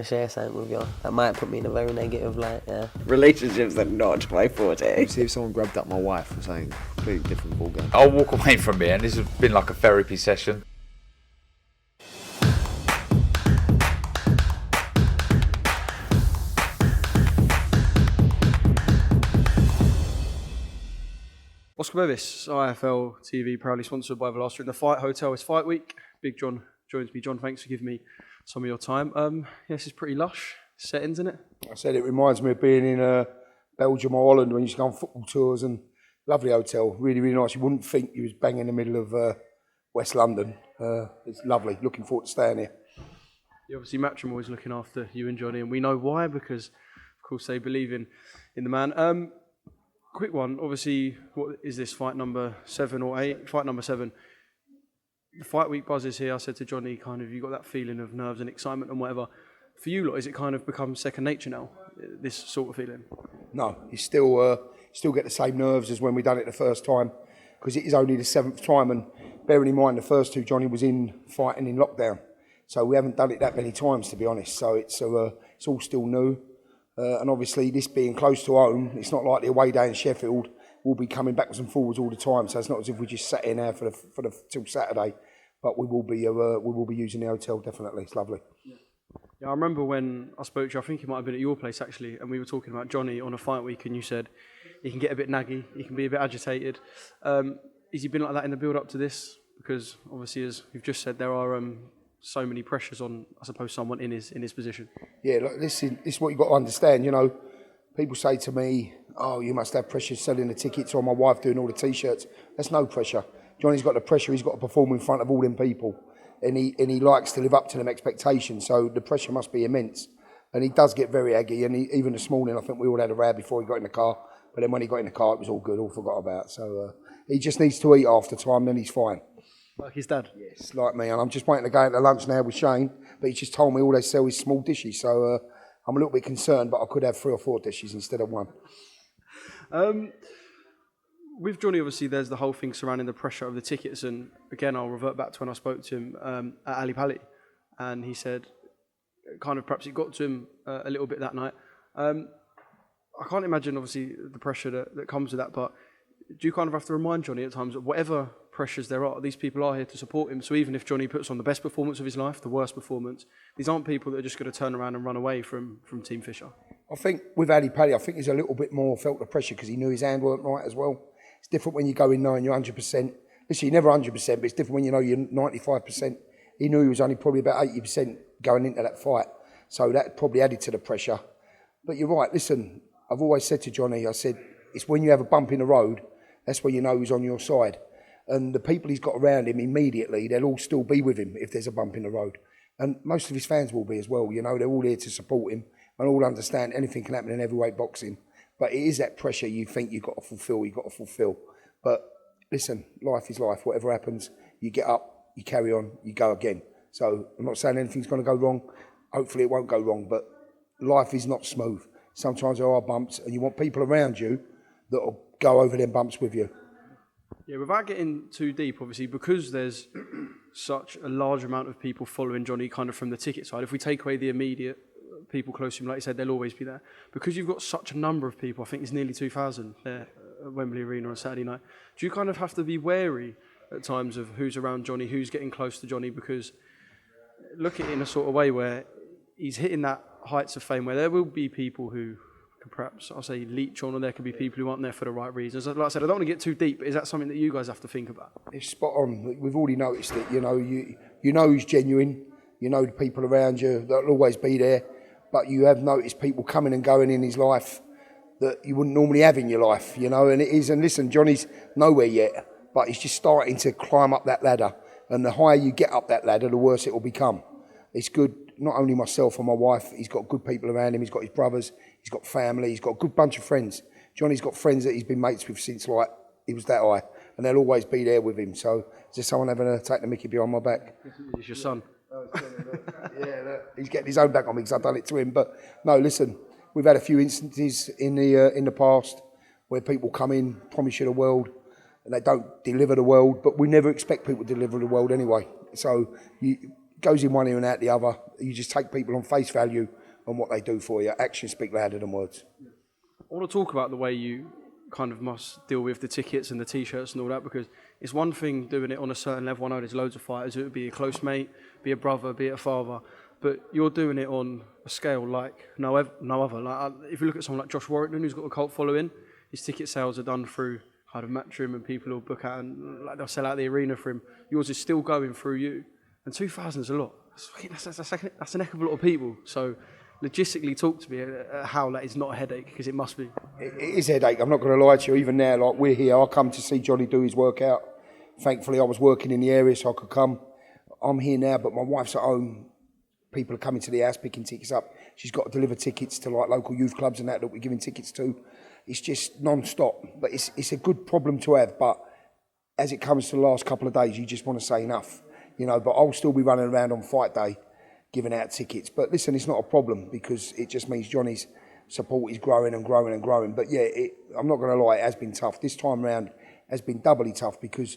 to share something with you. That might put me in a very negative light, yeah. Relationships are not my forte. See if someone grabbed up my wife or something, completely different ballgame. I'll walk away from here, and this has been like a therapy session. Oscar Bevis, IFL TV, proudly sponsored by Velasquez. In the Fight Hotel, it's fight week. Big John joins me. John, thanks for giving me some of your time. Yes, it's pretty lush settings, isn't it? I said it reminds me of being in Belgium or Holland when you used to go on football tours, and lovely hotel, really, really nice. You wouldn't think you was bang in the middle of West London. It's lovely. Looking forward to staying here. Yeah, obviously, Matchroom always looking after you and Johnny, and we know why, because, of course, they believe in the man. Quick one, obviously, what is this, fight number 7 or 8? Fight number 7. The fight week buzz is here. I said to Johnny, kind of, you got that feeling of nerves and excitement and whatever. For you lot, is it kind of become second nature now, this sort of feeling? No, you still get the same nerves as when we done it the first time, because it is only the 7th time, and bearing in mind the first 2, Johnny was in fighting in lockdown. So we haven't done it that many times, to be honest. So it's all still new. And obviously, this being close to home, it's not like the away day in Sheffield. We'll be coming backwards and forwards all the time, so it's not as if we just sat in there till Saturday. But we will be using the hotel definitely. It's lovely. Yeah, I remember when I spoke to you. I think it might have been at your place actually, and we were talking about Johnny on a fight week, and you said he can get a bit naggy, he can be a bit agitated. Has he been like that in the build up to this? Because obviously, as you've just said, there are so many pressures on, I suppose, someone in his position. Yeah, look, this is what you've got to understand. You know, people say to me, "Oh, you must have pressure selling the tickets, or my wife doing all the T-shirts." That's no pressure. Johnny's got the pressure. He's got to perform in front of all them people, and he likes to live up to them expectations. So the pressure must be immense, and he does get very aggy. And even this morning, I think we all had a row before he got in the car. But then when he got in the car, it was all good, all forgot about. So he just needs to eat after time, then he's fine. Like his dad? Yes, like me. And I'm just waiting to go into lunch now with Shane, but he just told me all they sell is small dishes. So I'm a little bit concerned, but I could have 3 or 4 dishes instead of 1. With Johnny, obviously, there's the whole thing surrounding the pressure of the tickets. And again, I'll revert back to when I spoke to him at Ali Pali. And he said, kind of perhaps it got to him a little bit that night. I can't imagine, obviously, the pressure that comes with that, but do you kind of have to remind Johnny at times that whatever pressures there are, these people are here to support him. So even if Johnny puts on the best performance of his life, the worst performance, these aren't people that are just going to turn around and run away from Team Fisher. I think with Ali Pali, I think he's a little bit more felt the pressure because he knew his hand weren't right as well. It's different when you go in knowing you're 100%. Listen, you're never 100%, but it's different when you know you're 95%. He knew he was only probably about 80% going into that fight. So that probably added to the pressure. But you're right, listen, I've always said to Johnny, I said, it's when you have a bump in the road, that's where you know he's on your side. And the people he's got around him immediately, they'll all still be with him if there's a bump in the road. And most of his fans will be as well. You know, they're all here to support him and all understand anything can happen in heavyweight boxing. But it is that pressure you think you've got to fulfill. But listen, life is life. Whatever happens, you get up, you carry on, you go again. So I'm not saying anything's going to go wrong. Hopefully it won't go wrong. But life is not smooth. Sometimes there are bumps and you want people around you that will go over them bumps with you. Yeah, without getting too deep, obviously, because there's such a large amount of people following Johnny kind of from the ticket side, if we take away the immediate people close to him, like you said, they'll always be there. Because you've got such a number of people, I think it's nearly 2,000 there at Wembley Arena on Saturday night, do you kind of have to be wary at times of who's around Johnny, who's getting close to Johnny? Because look at it in a sort of way where he's hitting that heights of fame where there will be people who can perhaps, I'll say, leech on, or there can be people who aren't there for the right reasons. Like I said, I don't want to get too deep, but is that something that you guys have to think about? It's spot on. We've already noticed it. You know who's genuine. You know the people around you that'll always be there. But you have noticed people coming and going in his life that you wouldn't normally have in your life, you know, and it is. And listen, Johnny's nowhere yet, but he's just starting to climb up that ladder. And the higher you get up that ladder, the worse it will become. It's good, not only myself and my wife, he's got good people around him, he's got his brothers, he's got family, he's got a good bunch of friends. Johnny's got friends that he's been mates with since, like, he was that high, and they'll always be there with him. So is there someone having to take the mickey behind my back? It's your son. Yeah, he's getting his own back on me because I've done it to him. But no, listen, we've had a few instances in the past where people come in, promise you the world, and they don't deliver the world. But we never expect people to deliver the world anyway. So goes in one ear and out the other. You just take people on face value on what they do for you. Actions speak louder than words. I want to talk about the way you kind of must deal with the tickets and the T-shirts and all that, because it's one thing doing it on a certain level. I know there's loads of fighters. It would be a close mate, be a brother, be a father, but you're doing it on a scale like no other. Like, if you look at someone like Josh Warrington, who's got a cult following, his ticket sales are done through kind of Matchroom, and people will book out and like they'll sell out the arena for him. Yours is still going through you, and 2,000 is a lot. That's an heck of a lot of people. So logistically, talk to me how that is not a headache, because it must be. It is a headache. I'm not going to lie to you. Even now, like we're here, I come to see Johnny do his workout. Thankfully, I was working in the area, so I could come. I'm here now, but my wife's at home. People are coming to the house, picking tickets up. She's got to deliver tickets to like local youth clubs and that we're giving tickets to. It's just non-stop. But it's a good problem to have. But as it comes to the last couple of days, you just want to say enough. You know, but I'll still be running around on fight day giving out tickets. But listen, it's not a problem, because it just means Johnny's support is growing and growing and growing. But yeah, I'm not going to lie, it has been tough. This time round has been doubly tough, because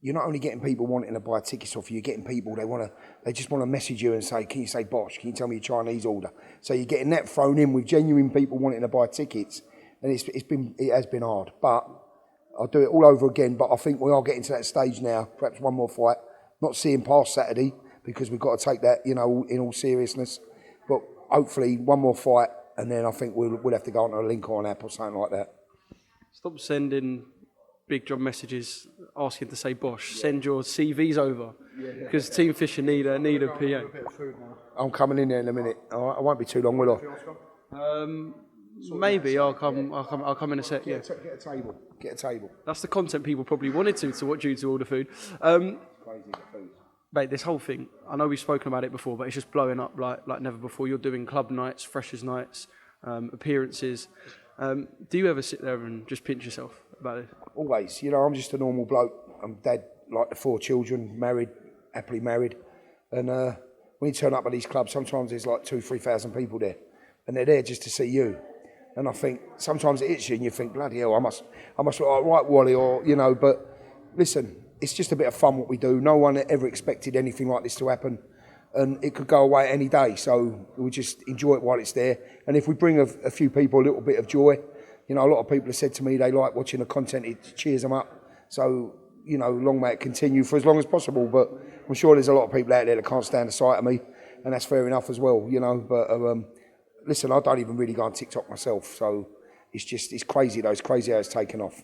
you're not only getting people wanting to buy tickets off you, you're getting people, they just want to message you and say, can you say Bosh? Can you tell me your Chinese order? So you're getting that thrown in with genuine people wanting to buy tickets, and it has been hard. But I'll do it all over again. But I think we are getting to that stage now, perhaps one more fight, not seeing past Saturday, because we've got to take that, you know, in all seriousness. But hopefully one more fight, and then I think we'll have to go onto a link or an app or something like that. Stop sending Big John messages asking to say Bosh. Send your CVs over, because Team Fisher need a PA. I'm coming in there in a minute. I won't be too long, will I? Maybe I'll come in a sec. Yeah. Get a table. That's the content people probably wanted to watch you to order food. Crazy, the food. Mate, this whole thing, I know we've spoken about it before, but it's just blowing up like never before. You're doing club nights, freshers nights, appearances. Do you ever sit there and just pinch yourself about it? Always. You know, I'm just a normal bloke. I'm dad, like the 4 children, married, happily married. And when you turn up at these clubs, sometimes there's like 2,000-3,000 people there. And they're there just to see you. And I think sometimes it hits you and you think, bloody hell, I must look like right Wally, or, you know. But listen, it's just a bit of fun what we do. No one ever expected anything like this to happen. And it could go away any day. So we just enjoy it while it's there. And if we bring a few people a little bit of joy, you know, a lot of people have said to me they like watching the content, it cheers them up. So, you know, long may it continue for as long as possible. But I'm sure there's a lot of people out there that can't stand the sight of me, and that's fair enough as well, you know. But listen, I don't even really go on TikTok myself, so it's crazy though. It's crazy how it's taken off.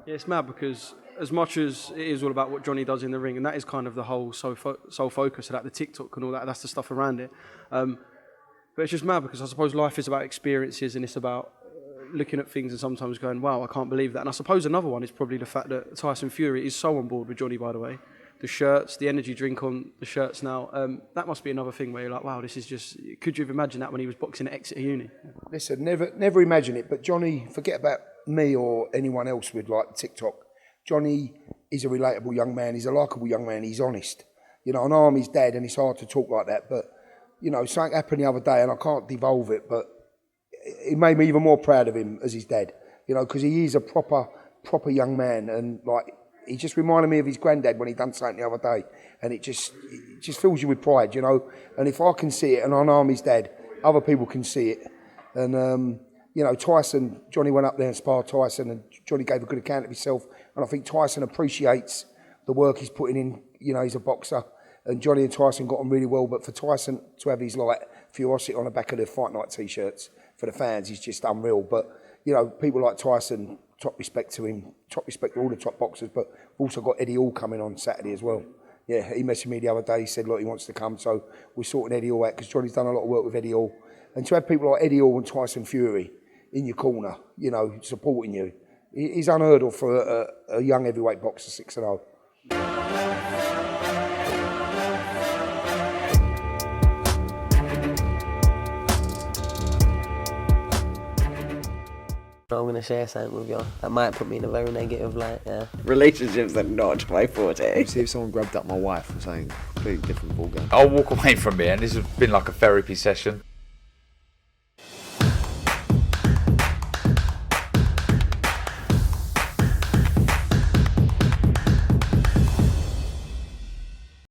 Yeah, it's mad, because as much as it is all about what Johnny does in the ring, and that is kind of the whole sole focus of that, the TikTok and all that, that's the stuff around it. But it's just mad, because I suppose life is about experiences, and it's about looking at things and sometimes going, wow, I can't believe that. And I suppose another one is probably the fact that Tyson Fury is so on board with Johnny, by the way. The shirts, the energy drink on the shirts now, that must be another thing where you're like, wow, this is just, could you have imagined that when he was boxing at Exeter Uni? Listen, never imagine it, but Johnny, forget about me or anyone else with like TikTok. Johnny is a relatable young man, he's a likeable young man, he's honest. You know, I know I'm his dad and it's hard to talk like that, but, you know, something happened the other day and I can't devolve it, but it made me even more proud of him as his dad, you know, because he is a proper young man, and like, he just reminded me of his granddad when he done something the other day, and it just fills you with pride, you know. And if I can see it, and I know I'm his dad, other people can see it. And you know, Tyson, Johnny went up there and sparred Tyson, and Johnny gave a good account of himself. And I think Tyson appreciates the work he's putting in. You know, he's a boxer, and Johnny and Tyson got on really well. But for Tyson to have his like ferocity on the back of the fight night t-shirts for the fans is just unreal. But you know, people like Tyson, top respect to him, top respect to all the top boxers, but we've also got Eddie Hall coming on Saturday as well. Yeah, he messaged me the other day, he said, look, he wants to come, so we're sorting Eddie Hall out, because Johnny's done a lot of work with Eddie Hall. And to have people like Eddie Hall and Tyson Fury in your corner, you know, supporting you, is unheard of for a young heavyweight boxer, 6-0. I'm going to share something with you that might put me in a very negative light, yeah. Relationships are not my forte. See if someone grabbed up my wife or something, completely different ballgame. I'll walk away from it, and this has been like a therapy session.